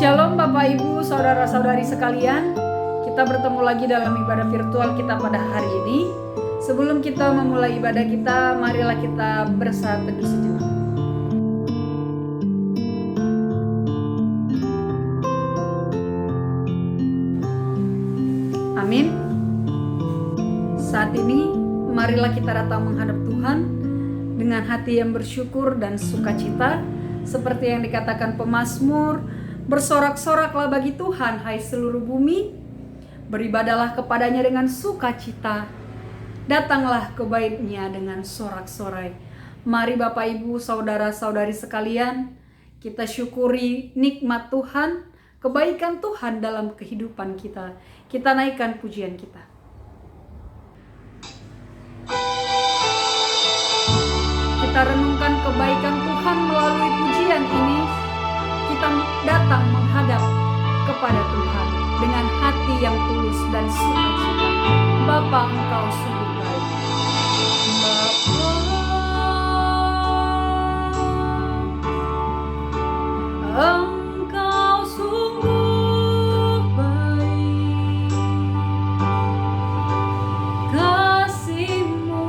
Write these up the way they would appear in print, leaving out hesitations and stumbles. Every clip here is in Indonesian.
Shalom Bapak Ibu, Saudara-saudari sekalian. Kita bertemu lagi dalam ibadah virtual kita pada hari ini. Sebelum kita memulai ibadah kita, marilah kita bersaat teduh sejenak. Amin. Saat ini, marilah kita datang menghadap Tuhan dengan hati yang bersyukur dan sukacita, seperti yang dikatakan pemazmur, bersorak-soraklah bagi Tuhan, hai seluruh bumi, beribadalah kepadanya dengan sukacita, datanglah ke bait-Nya dengan sorak-sorai. Mari Bapak Ibu, saudara-saudari sekalian, kita syukuri nikmat Tuhan, kebaikan Tuhan dalam kehidupan kita. Kita naikkan pujian kita. Kita renungkan kebaikan Tuhan melalui pujian ini. Kita datang menghadap kepada Tuhan dengan hati yang tulus dan sukacita. Bapa, Engkau sungguh baik. Bapa, Engkau sungguh baik. Kasih-Mu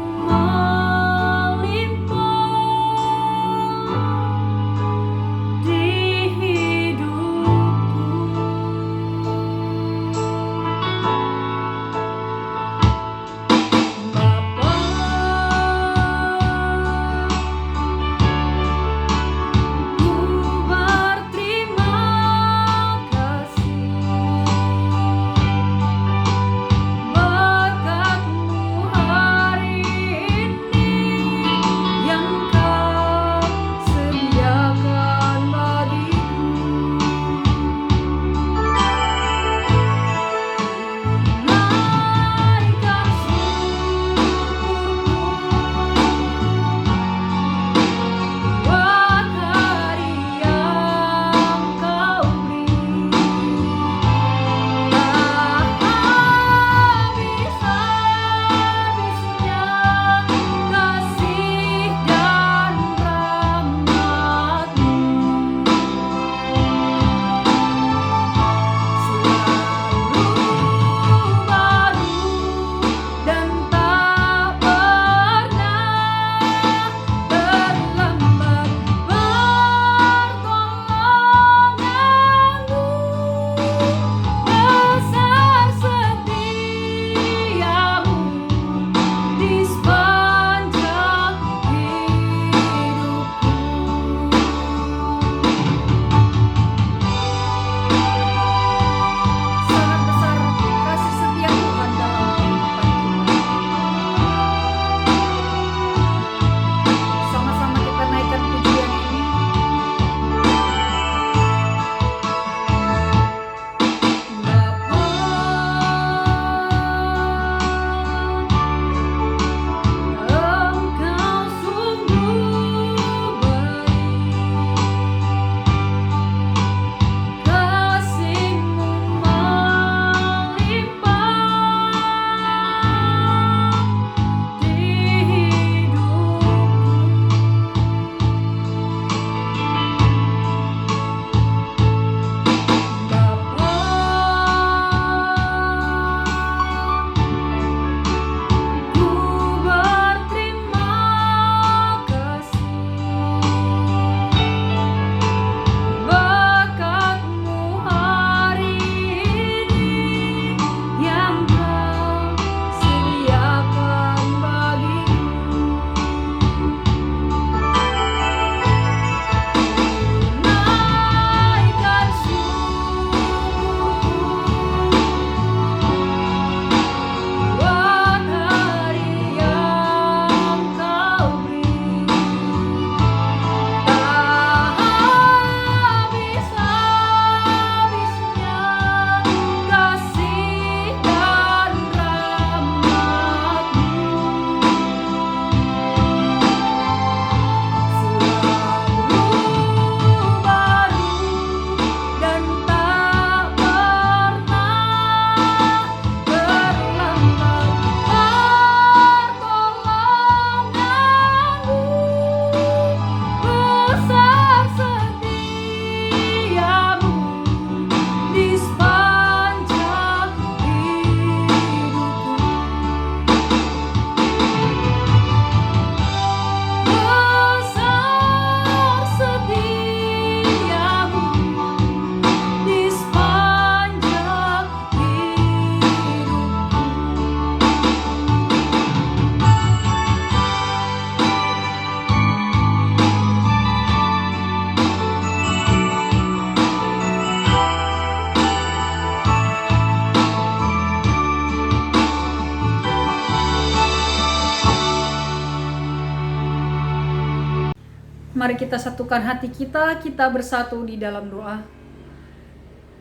Mari kita satukan hati kita bersatu di dalam doa.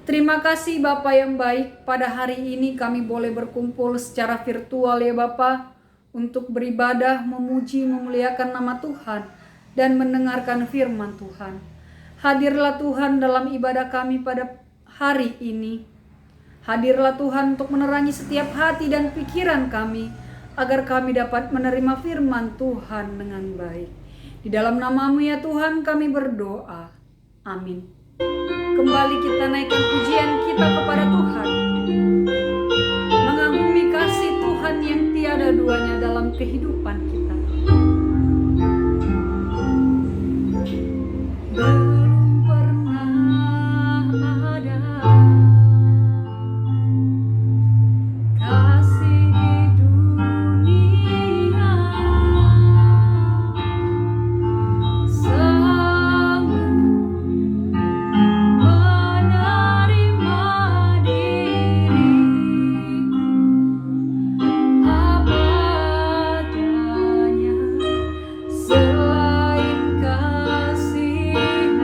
Terima kasih Bapa yang baik, pada hari ini kami boleh berkumpul secara virtual ya Bapa, untuk beribadah, memuji, memuliakan nama Tuhan, dan mendengarkan firman Tuhan. Hadirlah Tuhan dalam ibadah kami pada hari ini. Hadirlah Tuhan untuk menerangi setiap hati dan pikiran kami, agar kami dapat menerima firman Tuhan dengan baik. Di dalam nama-Mu ya Tuhan kami berdoa. Amin. Kembali kita naikkan pujian kita kepada Tuhan. Mengagumi kasih Tuhan yang tiada duanya dalam kehidupan kita. Belum pernah ada kasih di dunia sanggup menerima diriku apa adanya, selain kasih-Mu.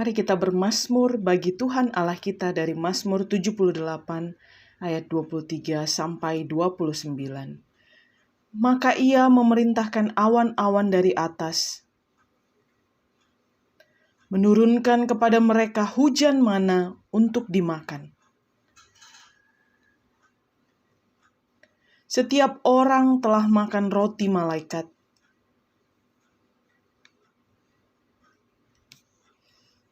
Mari kita bermazmur bagi Tuhan Allah kita dari Mazmur 78 ayat 23 sampai 29. Maka Ia memerintahkan awan-awan dari atas, menurunkan kepada mereka hujan mana untuk dimakan. Setiap orang telah makan roti malaikat.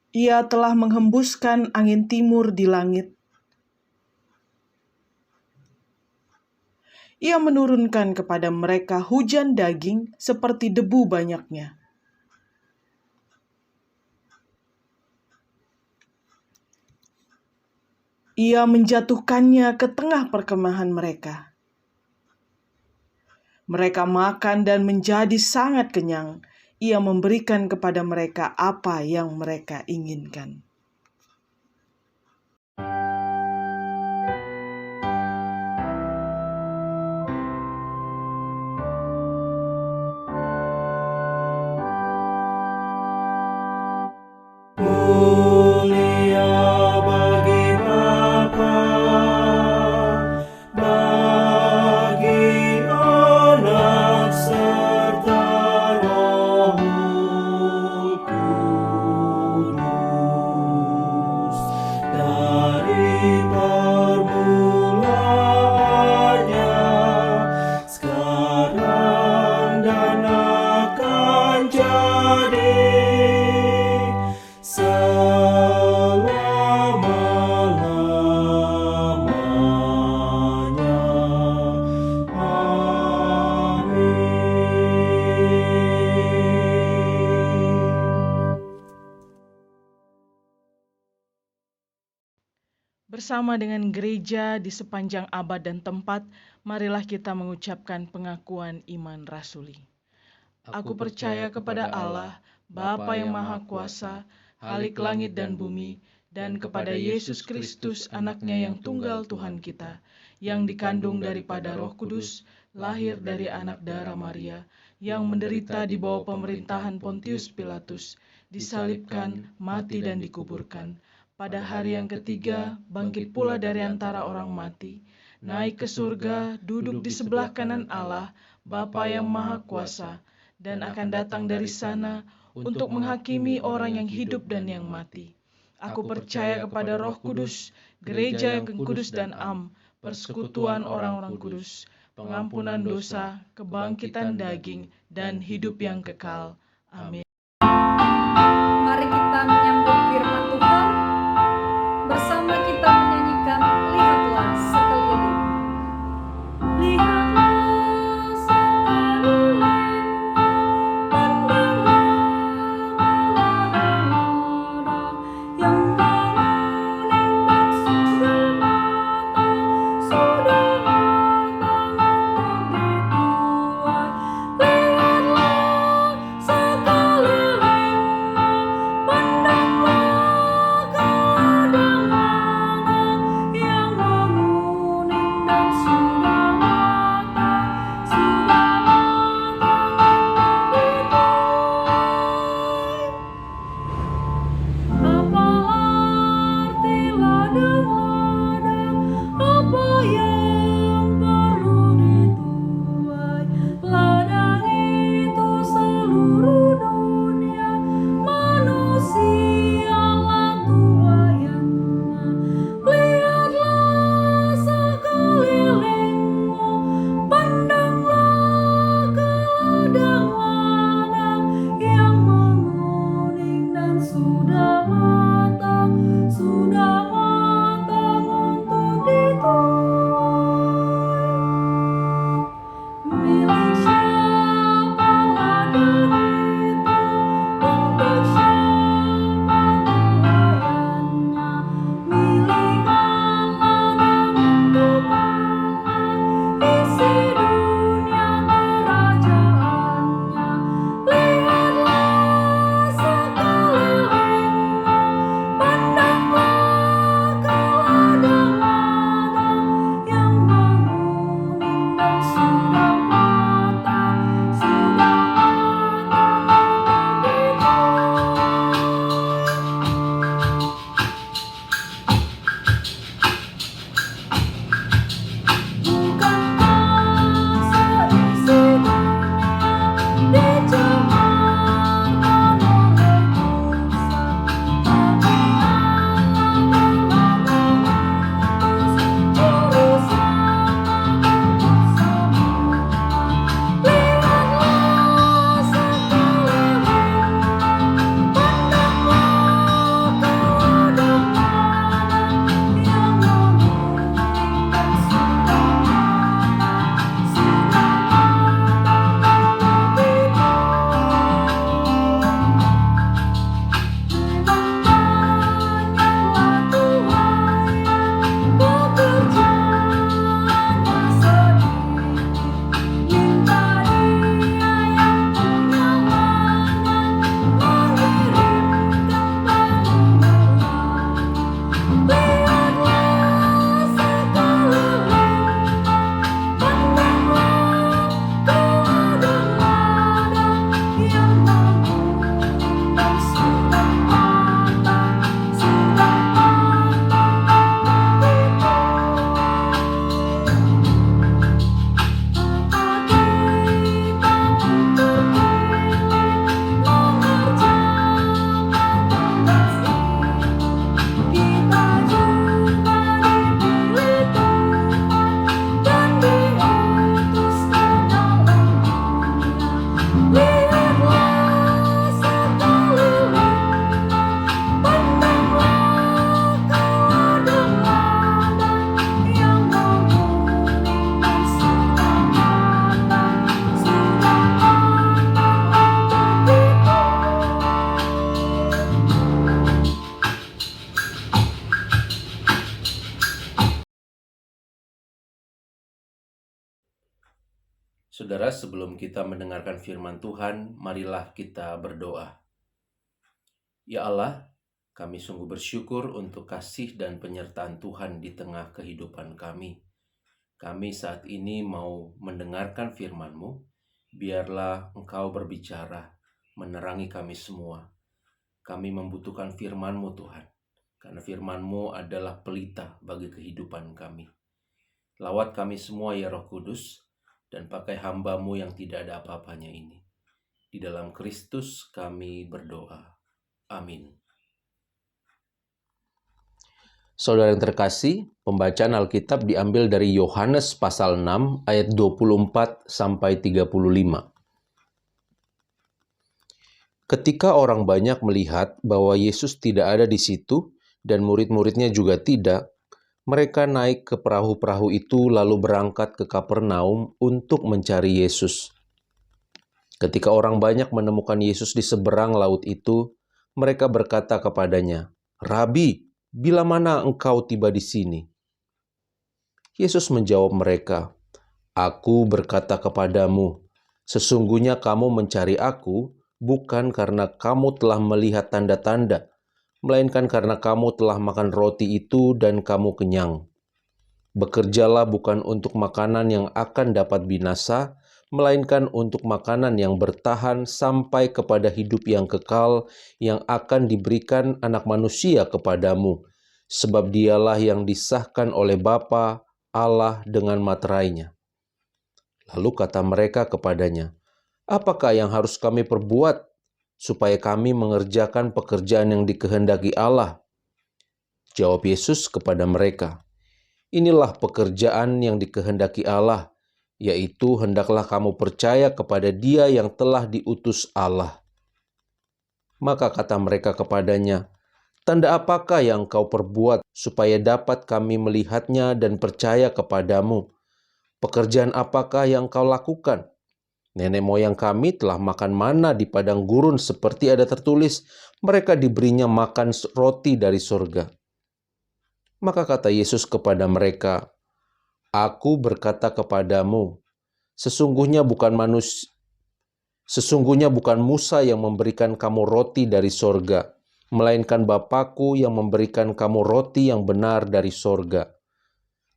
Ia telah menghembuskan angin timur di langit. Ia menurunkan kepada mereka hujan daging seperti debu banyaknya. Ia menjatuhkannya ke tengah perkemahan mereka. Mereka makan dan menjadi sangat kenyang. Ia memberikan kepada mereka apa yang mereka inginkan. Bersama dengan gereja di sepanjang abad dan tempat, marilah kita mengucapkan pengakuan iman rasuli. Aku percaya kepada Allah, Bapa yang Maha Kuasa, Khalik langit dan bumi, dan kepada Yesus Kristus, anaknya yang tunggal Tuhan kita, yang dikandung daripada Roh Kudus, lahir dari anak darah Maria, yang menderita di bawah pemerintahan Pontius Pilatus, disalibkan, mati dan dikuburkan. Pada hari yang ketiga, bangkit pula dari antara orang mati, naik ke surga, duduk di sebelah kanan Allah, Bapa yang Maha Kuasa, dan akan datang dari sana untuk menghakimi orang yang hidup dan yang mati. Aku percaya kepada Roh Kudus, gereja yang kudus dan am, persekutuan orang-orang kudus, pengampunan dosa, kebangkitan daging, dan hidup yang kekal. Amin. Mari kita menyambut firman Tuhan. Bersama kita menyanyikan Lihatlah Sekeliling. Lihatlah sekeliling, pandanglah orang-orang yang bangun dan sudah matang untuk dituai. Lihatlah sekeliling. Saudara, sebelum kita mendengarkan firman Tuhan, marilah kita berdoa. Ya Allah, kami sungguh bersyukur untuk kasih dan penyertaan Tuhan di tengah kehidupan kami. Kami saat ini mau mendengarkan firman-Mu, biarlah Engkau berbicara, menerangi kami semua. Kami membutuhkan firman-Mu Tuhan, karena firman-Mu adalah pelita bagi kehidupan kami. Lawat kami semua ya Roh Kudus, dan pakai hamba-Mu yang tidak ada apa-apanya ini. Di dalam Kristus kami berdoa. Amin. Saudara yang terkasih, pembacaan Alkitab diambil dari Yohanes pasal 6 ayat 24 sampai 35. Ketika orang banyak melihat bahwa Yesus tidak ada di situ dan murid-muridnya juga tidak, mereka naik ke perahu-perahu itu lalu berangkat ke Kapernaum untuk mencari Yesus. Ketika orang banyak menemukan Yesus di seberang laut itu, mereka berkata kepadanya, "Rabi, bila mana engkau tiba di sini?" Yesus menjawab mereka, "Aku berkata kepadamu, sesungguhnya kamu mencari aku bukan karena kamu telah melihat tanda-tanda, melainkan karena kamu telah makan roti itu dan kamu kenyang. Bekerjalah bukan untuk makanan yang akan dapat binasa, melainkan untuk makanan yang bertahan sampai kepada hidup yang kekal yang akan diberikan Anak Manusia kepadamu, sebab dialah yang disahkan oleh Bapa Allah dengan materainya." Lalu kata mereka kepadanya, "Apakah yang harus kami perbuat supaya kami mengerjakan pekerjaan yang dikehendaki Allah?" Jawab Yesus kepada mereka, "Inilah pekerjaan yang dikehendaki Allah, yaitu hendaklah kamu percaya kepada Dia yang telah diutus Allah." Maka kata mereka kepadanya, "Tanda apakah yang kau perbuat supaya dapat kami melihatnya dan percaya kepadamu? Pekerjaan apakah yang kau lakukan? Nenek moyang kami telah makan mana di padang gurun seperti ada tertulis, mereka diberinya makan roti dari surga." Maka kata Yesus kepada mereka, "Aku berkata kepadamu, sesungguhnya bukan Musa yang memberikan kamu roti dari sorga, melainkan Bapa-Ku yang memberikan kamu roti yang benar dari sorga.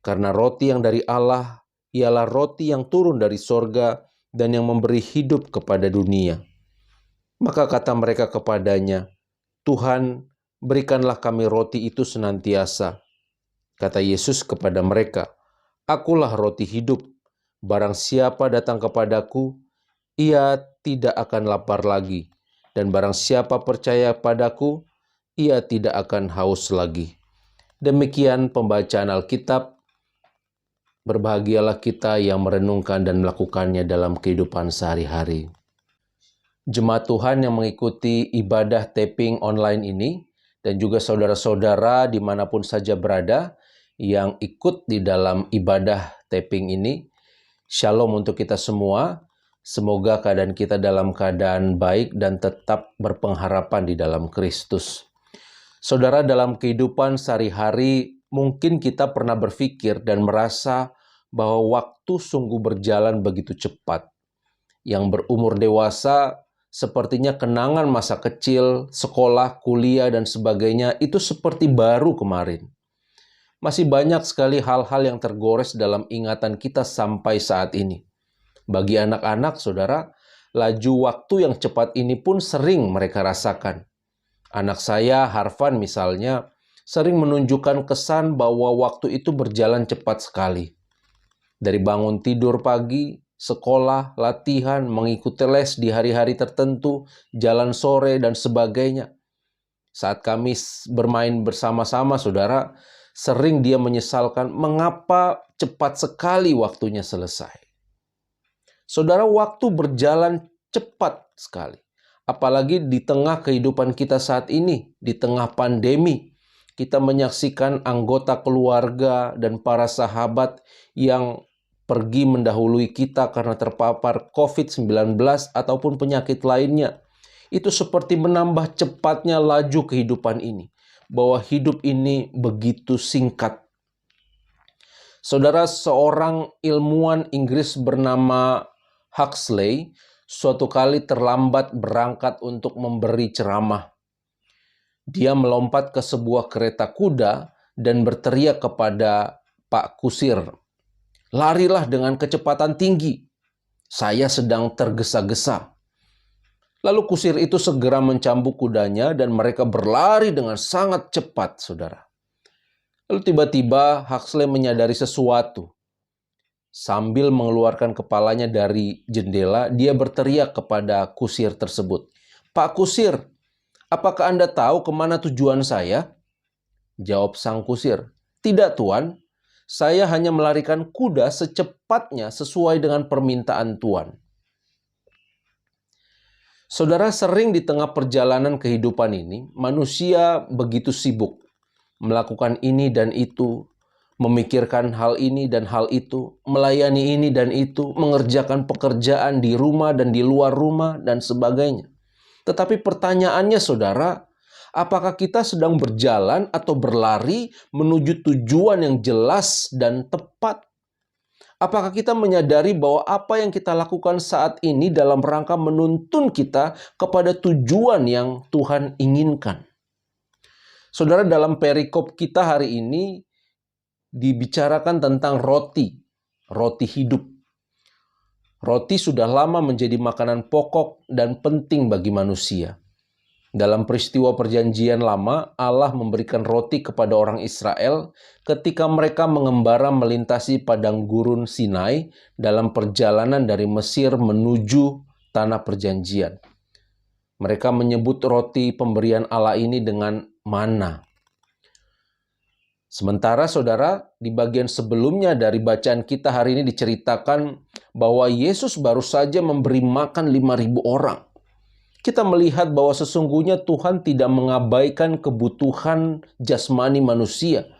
Karena roti yang dari Allah ialah roti yang turun dari sorga dan yang memberi hidup kepada dunia." Maka kata mereka kepadanya, "Tuhan, berikanlah kami roti itu senantiasa." Kata Yesus kepada mereka, "Akulah roti hidup. Barang siapa datang kepadaku, ia tidak akan lapar lagi. Dan barang siapa percaya padaku, ia tidak akan haus lagi." Demikian pembacaan Alkitab. Berbahagialah kita yang merenungkan dan melakukannya dalam kehidupan sehari-hari. Jemaat Tuhan yang mengikuti ibadah taping online ini, dan juga saudara-saudara dimanapun saja berada yang ikut di dalam ibadah taping ini, shalom untuk kita semua. Semoga keadaan kita dalam keadaan baik dan tetap berpengharapan di dalam Kristus. Saudara, dalam kehidupan sehari-hari mungkin kita pernah berpikir dan merasa bahwa waktu sungguh berjalan begitu cepat. Yang berumur dewasa sepertinya kenangan masa kecil, sekolah, kuliah, dan sebagainya itu seperti baru kemarin. Masih banyak sekali hal-hal yang tergores dalam ingatan kita sampai saat ini. Bagi anak-anak, saudara, laju waktu yang cepat ini pun sering mereka rasakan. Anak saya, Harvan misalnya, sering menunjukkan kesan bahwa waktu itu berjalan cepat sekali. Dari bangun tidur pagi, sekolah, latihan, mengikuti les di hari-hari tertentu, jalan sore, dan sebagainya. Saat kami bermain bersama-sama, saudara, sering dia menyesalkan mengapa cepat sekali waktunya selesai. Saudara, waktu berjalan cepat sekali. Apalagi di tengah kehidupan kita saat ini, di tengah pandemi, kita menyaksikan anggota keluarga dan para sahabat yang pergi mendahului kita karena terpapar COVID-19 ataupun penyakit lainnya. Itu seperti menambah cepatnya laju kehidupan ini, bahwa hidup ini begitu singkat. Saudara, seorang ilmuwan Inggris bernama Huxley suatu kali terlambat berangkat untuk memberi ceramah. Dia melompat ke sebuah kereta kuda dan berteriak kepada Pak Kusir, "Larilah dengan kecepatan tinggi. Saya sedang tergesa-gesa." Lalu kusir itu segera mencambuk kudanya dan mereka berlari dengan sangat cepat, saudara. Lalu tiba-tiba Huxley menyadari sesuatu. Sambil mengeluarkan kepalanya dari jendela, dia berteriak kepada kusir tersebut, "Pak Kusir, apakah Anda tahu kemana tujuan saya?" Jawab sang kusir, "Tidak, Tuan. Saya hanya melarikan kuda secepatnya sesuai dengan permintaan Tuan." Saudara, sering di tengah perjalanan kehidupan ini, manusia begitu sibuk melakukan ini dan itu, memikirkan hal ini dan hal itu, melayani ini dan itu, mengerjakan pekerjaan di rumah dan di luar rumah, dan sebagainya. Tetapi pertanyaannya, saudara, apakah kita sedang berjalan atau berlari menuju tujuan yang jelas dan tepat? Apakah kita menyadari bahwa apa yang kita lakukan saat ini dalam rangka menuntun kita kepada tujuan yang Tuhan inginkan? Saudara, dalam perikop kita hari ini dibicarakan tentang roti hidup. Roti sudah lama menjadi makanan pokok dan penting bagi manusia. Dalam peristiwa perjanjian lama, Allah memberikan roti kepada orang Israel ketika mereka mengembara melintasi padang gurun Sinai dalam perjalanan dari Mesir menuju tanah perjanjian. Mereka menyebut roti pemberian Allah ini dengan mana. Sementara saudara, di bagian sebelumnya dari bacaan kita hari ini diceritakan bahwa Yesus baru saja memberi makan 5.000 orang. Kita melihat bahwa sesungguhnya Tuhan tidak mengabaikan kebutuhan jasmani manusia.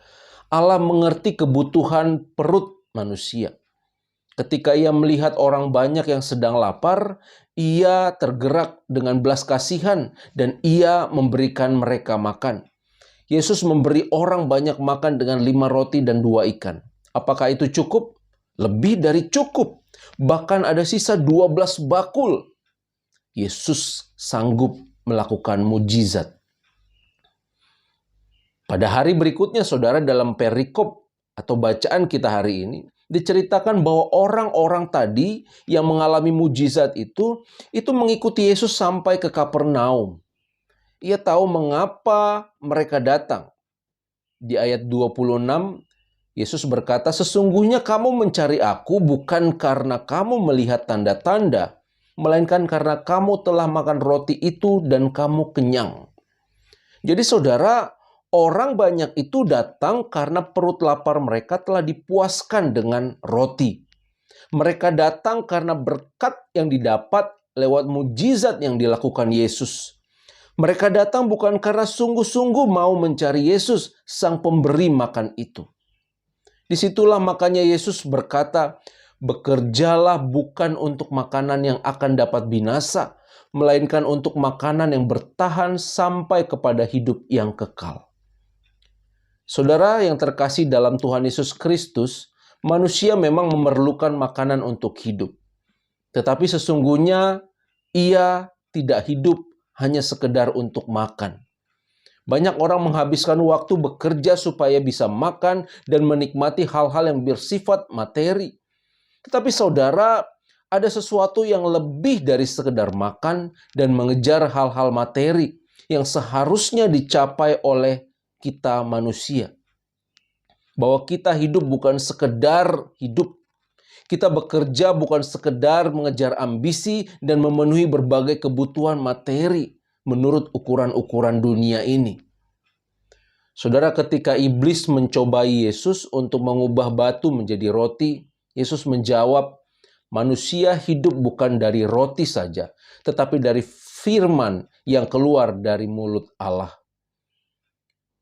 Allah mengerti kebutuhan perut manusia. Ketika Ia melihat orang banyak yang sedang lapar, Ia tergerak dengan belas kasihan dan Ia memberikan mereka makan. Yesus memberi orang banyak makan dengan 5 roti dan 2 ikan. Apakah itu cukup? Lebih dari cukup. Bahkan ada sisa 12 bakul. Yesus sanggup melakukan mujizat. Pada hari berikutnya, saudara, dalam perikop atau bacaan kita hari ini, diceritakan bahwa orang-orang tadi yang mengalami mujizat itu mengikuti Yesus sampai ke Kapernaum. Ia tahu mengapa mereka datang. Di ayat 26, Yesus berkata, "Sesungguhnya kamu mencari aku bukan karena kamu melihat tanda-tanda, melainkan karena kamu telah makan roti itu dan kamu kenyang." Jadi saudara, orang banyak itu datang karena perut lapar mereka telah dipuaskan dengan roti. Mereka datang karena berkat yang didapat lewat mujizat yang dilakukan Yesus. Mereka datang bukan karena sungguh-sungguh mau mencari Yesus, sang pemberi makan itu. Disitulah makanya Yesus berkata, "Bekerjalah bukan untuk makanan yang akan dapat binasa, melainkan untuk makanan yang bertahan sampai kepada hidup yang kekal." Saudara yang terkasih dalam Tuhan Yesus Kristus, manusia memang memerlukan makanan untuk hidup. Tetapi sesungguhnya ia tidak hidup hanya sekedar untuk makan. Banyak orang menghabiskan waktu bekerja supaya bisa makan dan menikmati hal-hal yang bersifat materi. Tetapi saudara, ada sesuatu yang lebih dari sekedar makan dan mengejar hal-hal materi yang seharusnya dicapai oleh kita manusia. Bahwa kita hidup bukan sekedar hidup. Kita bekerja bukan sekedar mengejar ambisi dan memenuhi berbagai kebutuhan materi menurut ukuran-ukuran dunia ini. Saudara, ketika iblis mencobai Yesus untuk mengubah batu menjadi roti, Yesus menjawab, "Manusia hidup bukan dari roti saja, tetapi dari firman yang keluar dari mulut Allah."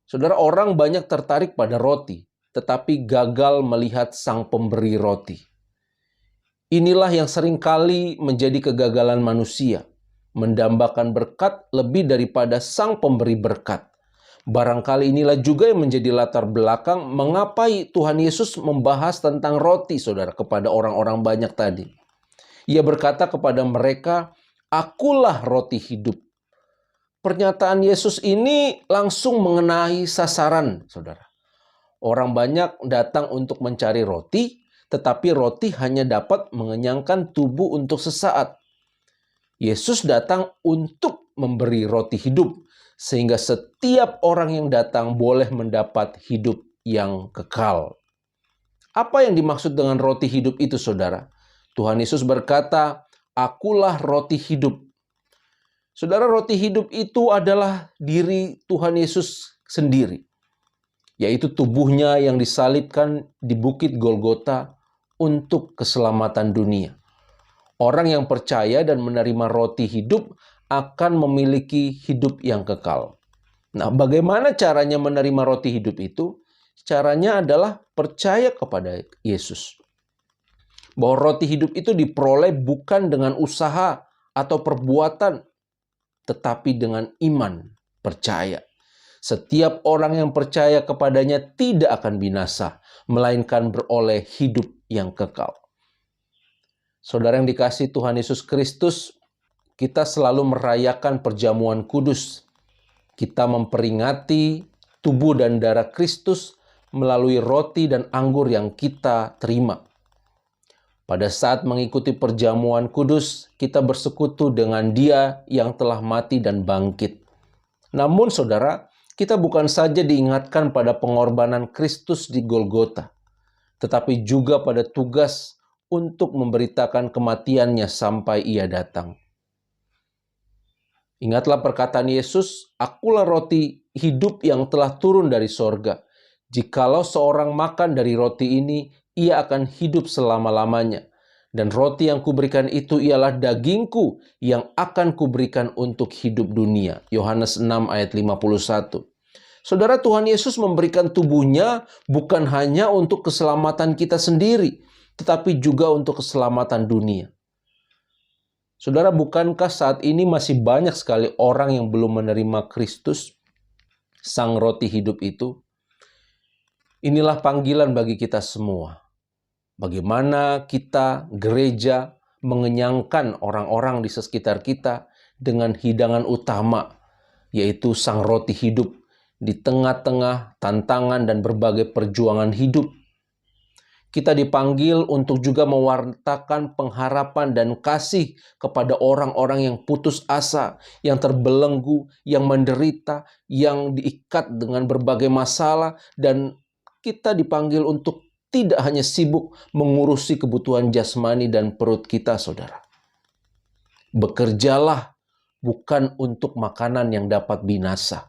Saudara, orang banyak tertarik pada roti, tetapi gagal melihat sang pemberi roti. Inilah yang seringkali menjadi kegagalan manusia, mendambakan berkat lebih daripada sang pemberi berkat. Barangkali inilah juga yang menjadi latar belakang mengapa Tuhan Yesus membahas tentang roti, saudara, kepada orang-orang banyak tadi. Ia berkata kepada mereka, "Akulah roti hidup." Pernyataan Yesus ini langsung mengenai sasaran, saudara. Orang banyak datang untuk mencari roti, tetapi roti hanya dapat mengenyangkan tubuh untuk sesaat. Yesus datang untuk memberi roti hidup, sehingga setiap orang yang datang boleh mendapat hidup yang kekal. Apa yang dimaksud dengan roti hidup itu, saudara? Tuhan Yesus berkata, "Akulah roti hidup." Saudara, roti hidup itu adalah diri Tuhan Yesus sendiri, yaitu tubuhnya yang disalibkan di Bukit Golgota untuk keselamatan dunia. Orang yang percaya dan menerima roti hidup akan memiliki hidup yang kekal. Nah, bagaimana caranya menerima roti hidup itu? Caranya adalah percaya kepada Yesus. Bahwa roti hidup itu diperoleh bukan dengan usaha atau perbuatan, tetapi dengan iman, percaya. Setiap orang yang percaya kepadanya tidak akan binasa, melainkan beroleh hidup yang kekal. Saudara yang dikasihi Tuhan Yesus Kristus, kita selalu merayakan perjamuan kudus. Kita memperingati tubuh dan darah Kristus melalui roti dan anggur yang kita terima. Pada saat mengikuti perjamuan kudus, kita bersekutu dengan Dia yang telah mati dan bangkit. Namun saudara, kita bukan saja diingatkan pada pengorbanan Kristus di Golgota, tetapi juga pada tugas untuk memberitakan kematiannya sampai Ia datang. Ingatlah perkataan Yesus, "Akulah roti hidup yang telah turun dari sorga. Jikalau seorang makan dari roti ini, ia akan hidup selama-lamanya. Dan roti yang kuberikan itu ialah dagingku yang akan kuberikan untuk hidup dunia." Yohanes 6 ayat 51. Saudara, Tuhan Yesus memberikan tubuhnya bukan hanya untuk keselamatan kita sendiri, tetapi juga untuk keselamatan dunia. Saudara, bukankah saat ini masih banyak sekali orang yang belum menerima Kristus, Sang Roti Hidup itu? Inilah panggilan bagi kita semua. Bagaimana kita, gereja, mengenyangkan orang-orang di sekitar kita dengan hidangan utama, yaitu Sang Roti Hidup di tengah-tengah tantangan dan berbagai perjuangan hidup. Kita dipanggil untuk juga mewartakan pengharapan dan kasih kepada orang-orang yang putus asa, yang terbelenggu, yang menderita, yang diikat dengan berbagai masalah, dan kita dipanggil untuk tidak hanya sibuk mengurusi kebutuhan jasmani dan perut kita, saudara. Bekerjalah bukan untuk makanan yang dapat binasa,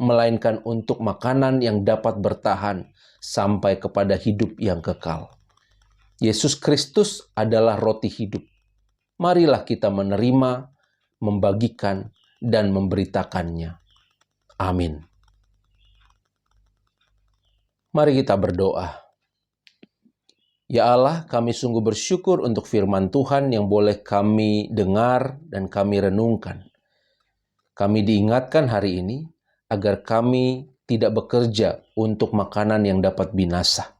melainkan untuk makanan yang dapat bertahan sampai kepada hidup yang kekal. Yesus Kristus adalah roti hidup. Marilah kita menerima, membagikan, dan memberitakannya. Amin. Mari kita berdoa. Ya Allah, kami sungguh bersyukur untuk firman Tuhan yang boleh kami dengar dan kami renungkan. Kami diingatkan hari ini agar kami tidak bekerja untuk makanan yang dapat binasa.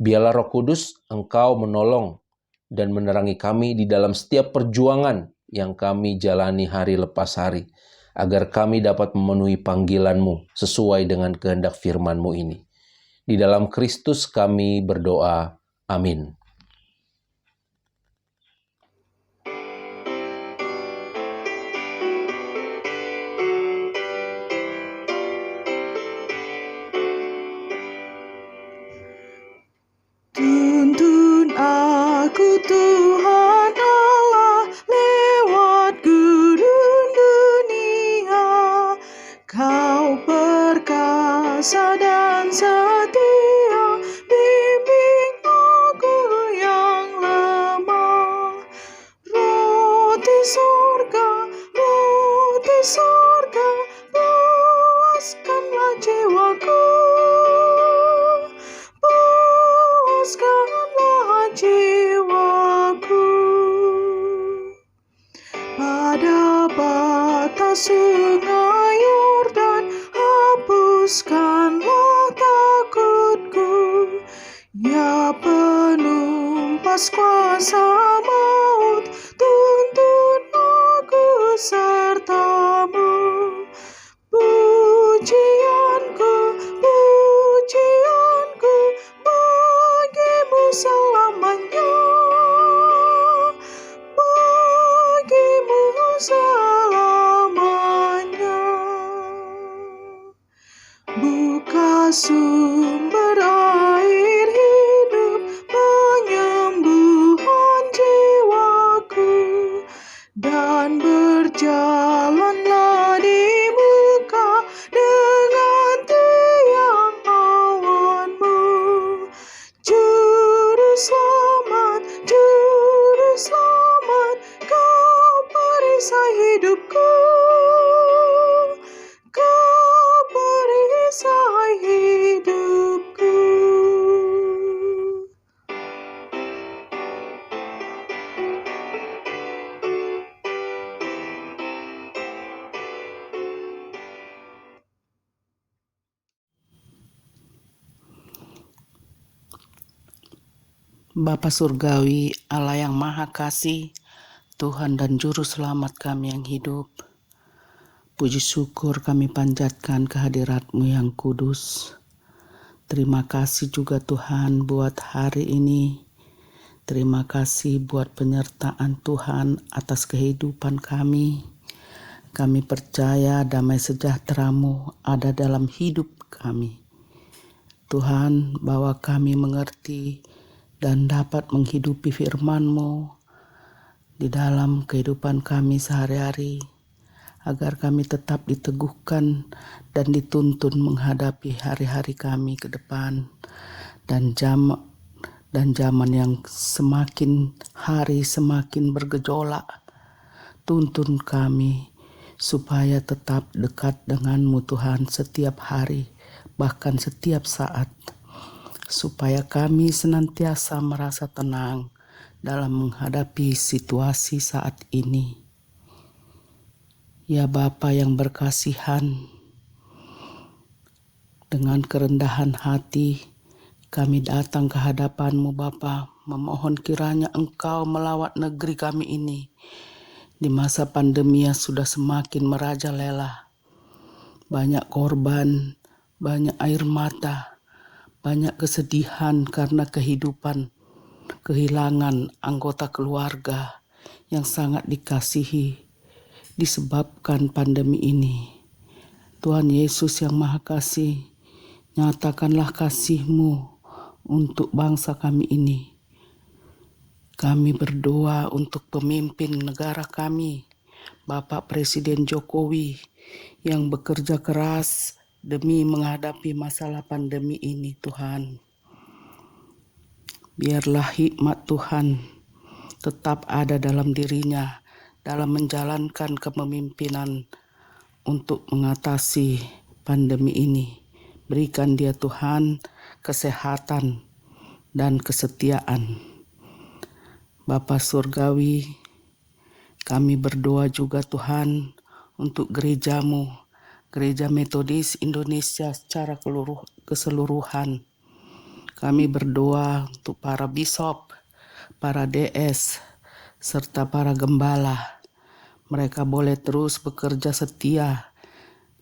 Biarlah Roh Kudus Engkau menolong dan menerangi kami di dalam setiap perjuangan yang kami jalani hari lepas hari, agar kami dapat memenuhi panggilan-Mu sesuai dengan kehendak firman-Mu ini. Di dalam Kristus kami berdoa. Amin. Tuntun aku Tuhan Allah lewat gurun dunia. Kau perkasa dan setia, bimbing aku yang lemah. Roti surga, puaskanlah jiwaku. Puaskanlah jiwaku. Pada batas sungai Yordan, hapuskanlah takutku. Ya penumpas kuasa maut, sumber air hidup, penyembuhan jiwaku, dan berjalanlah di muka dengan tiang awanmu. Juru selamat, kau perisai hidupku, kau perisai hidupku. Bapa Surgawi, Allah yang Maha Kasih, Tuhan dan Juru Selamat kami yang hidup, puji syukur kami panjatkan kehadirat-Mu yang kudus. Terima kasih juga Tuhan buat hari ini. Terima kasih buat penyertaan Tuhan atas kehidupan kami. Kami percaya damai sejahtera-Mu ada dalam hidup kami. Tuhan, bahwa kami mengerti dan dapat menghidupi firman-Mu di dalam kehidupan kami sehari-hari, agar kami tetap diteguhkan dan dituntun menghadapi hari-hari kami ke depan, dan zaman yang semakin hari semakin bergejolak. Tuntun kami supaya tetap dekat dengan-Mu Tuhan setiap hari, bahkan setiap saat, supaya kami senantiasa merasa tenang dalam menghadapi situasi saat ini. Ya Bapa yang berkasihan, dengan kerendahan hati kami datang ke hadapan-Mu Bapa, memohon kiranya Engkau melawat negeri kami ini di masa pandemi yang sudah semakin merajalela. Banyak korban, banyak air mata, banyak kesedihan karena kehilangan anggota keluarga yang sangat dikasihi disebabkan pandemi ini. Tuhan Yesus yang Maha Kasih, nyatakanlah kasih-Mu untuk bangsa kami ini. Kami berdoa untuk pemimpin negara kami, Bapak Presiden Jokowi, yang bekerja keras demi menghadapi masalah pandemi ini Tuhan. Biarlah hikmat Tuhan tetap ada dalam dirinya dalam menjalankan kepemimpinan untuk mengatasi pandemi ini. Berikan dia Tuhan kesehatan dan kesetiaan. Bapa Surgawi, kami berdoa juga Tuhan untuk gereja-Mu, Gereja Metodis Indonesia secara keseluruhan. Kami berdoa untuk para bisop, para DS, serta para gembala. Mereka boleh terus bekerja setia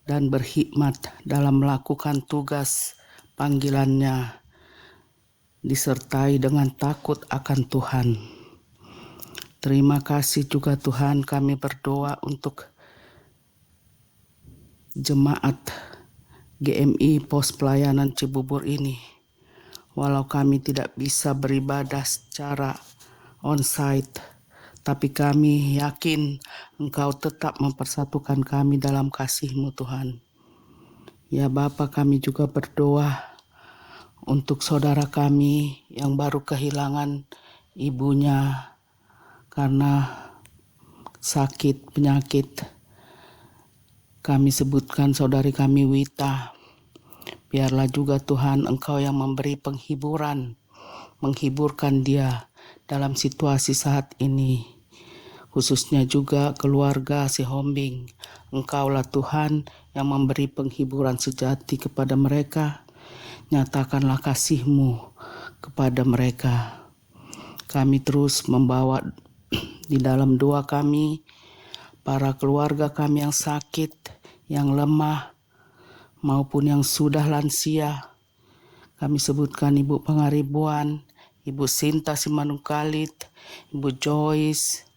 dan berhikmat dalam melakukan tugas panggilannya, disertai dengan takut akan Tuhan. Terima kasih juga Tuhan, kami berdoa untuk jemaat GMI Pos Pelayanan Cibubur ini. Walau kami tidak bisa beribadah secara on-site, tapi kami yakin Engkau tetap mempersatukan kami dalam kasih-Mu Tuhan. Ya Bapa, kami juga berdoa untuk saudara kami yang baru kehilangan ibunya karena sakit penyakit. Kami sebutkan saudari kami Wita. Biarlah juga Tuhan Engkau yang memberi menghiburkan dia dalam situasi saat ini. Khususnya juga keluarga si Hombing. Engkaulah Tuhan yang memberi penghiburan sejati kepada mereka. Nyatakanlah kasih-Mu kepada mereka. Kami terus membawa di dalam doa kami para keluarga kami yang sakit, yang lemah, maupun yang sudah lansia. Kami sebutkan Ibu Pangaribuan, Ibu Sinta Simanungkalit, Ibu Joyce,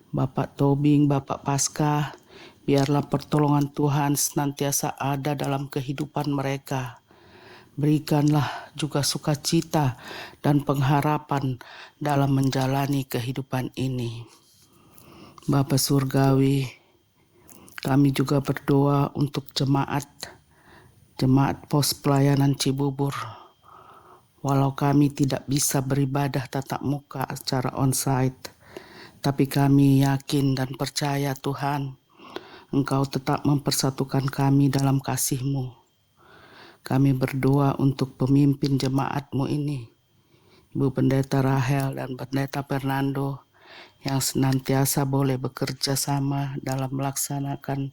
Bapak Tobing, Bapak Paskah. Biarlah pertolongan Tuhan senantiasa ada dalam kehidupan mereka. Berikanlah juga sukacita dan pengharapan dalam menjalani kehidupan ini. Bapa Surgawi, kami juga berdoa untuk jemaat pos pelayanan Cibubur. Walau kami tidak bisa beribadah tatap muka secara onsite, tapi kami yakin dan percaya Tuhan, Engkau tetap mempersatukan kami dalam kasih-Mu. Kami berdoa untuk pemimpin jemaat-Mu ini, Ibu Pendeta Rahel dan Pendeta Fernando, yang senantiasa boleh bekerja sama dalam melaksanakan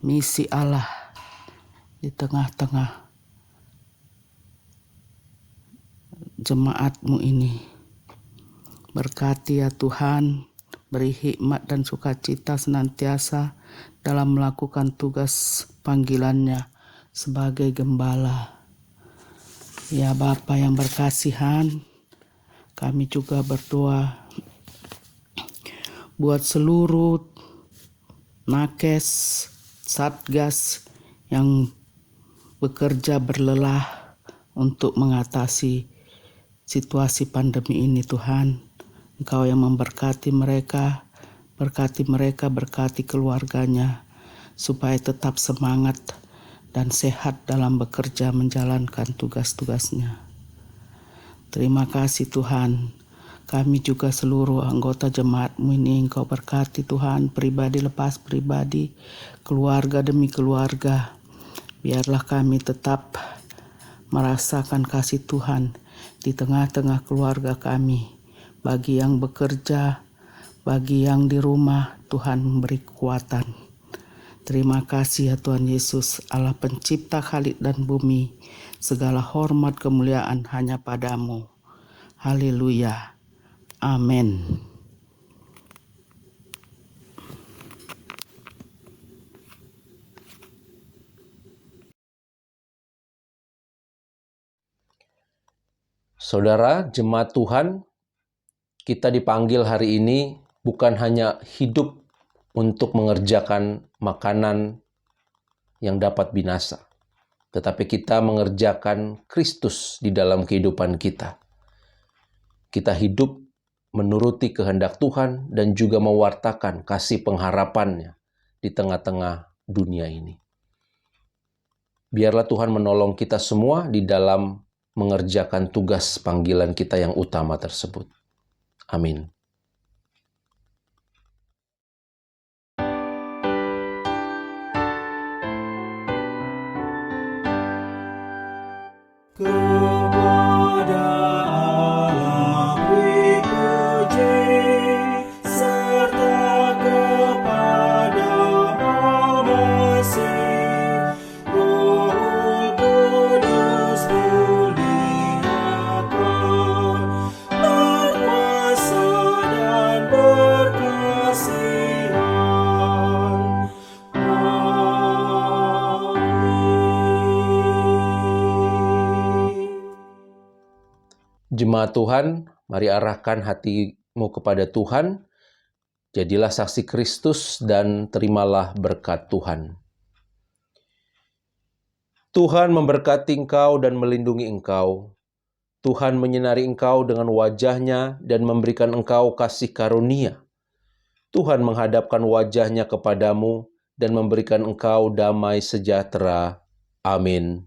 misi Allah di tengah-tengah jemaat-Mu ini. Berkati ya Tuhan, beri hikmat dan sukacita senantiasa dalam melakukan tugas panggilannya sebagai gembala. Ya Bapa yang berkasihan, kami juga berdoa buat seluruh nakes, satgas yang bekerja berlelah untuk mengatasi situasi pandemi ini Tuhan. Engkau yang memberkati mereka, berkati keluarganya, supaya tetap semangat dan sehat dalam bekerja menjalankan tugas-tugasnya. Terima kasih Tuhan. Kami juga seluruh anggota jemaat-Mu ini Engkau berkati Tuhan, pribadi lepas pribadi, keluarga demi keluarga. Biarlah kami tetap merasakan kasih Tuhan di tengah-tengah keluarga kami. Bagi yang bekerja, bagi yang di rumah, Tuhan memberi kekuatan. Terima kasih ya Tuhan Yesus, Allah pencipta langit dan bumi. Segala hormat kemuliaan hanya padamu. Haleluya. Amin. Saudara, jemaat Tuhan, kita dipanggil hari ini bukan hanya hidup untuk mengerjakan makanan yang dapat binasa, tetapi kita mengerjakan Kristus di dalam kehidupan kita. Kita hidup menuruti kehendak Tuhan dan juga mewartakan kasih pengharapannya di tengah-tengah dunia ini. Biarlah Tuhan menolong kita semua di dalam mengerjakan tugas panggilan kita yang utama tersebut. Amin. Kepada Allah beri puji, serta kepada Al-Masih, Roh Kudus muliakan, berkuasa dan berkasihan. Jemaat Tuhan, mari arahkan hatimu kepada Tuhan. Jadilah saksi Kristus dan terimalah berkat Tuhan. Tuhan memberkati engkau dan melindungi engkau. Tuhan menyinari engkau dengan wajah-Nya dan memberikan engkau kasih karunia. Tuhan menghadapkan wajah-Nya kepadamu dan memberikan engkau damai sejahtera. Amin.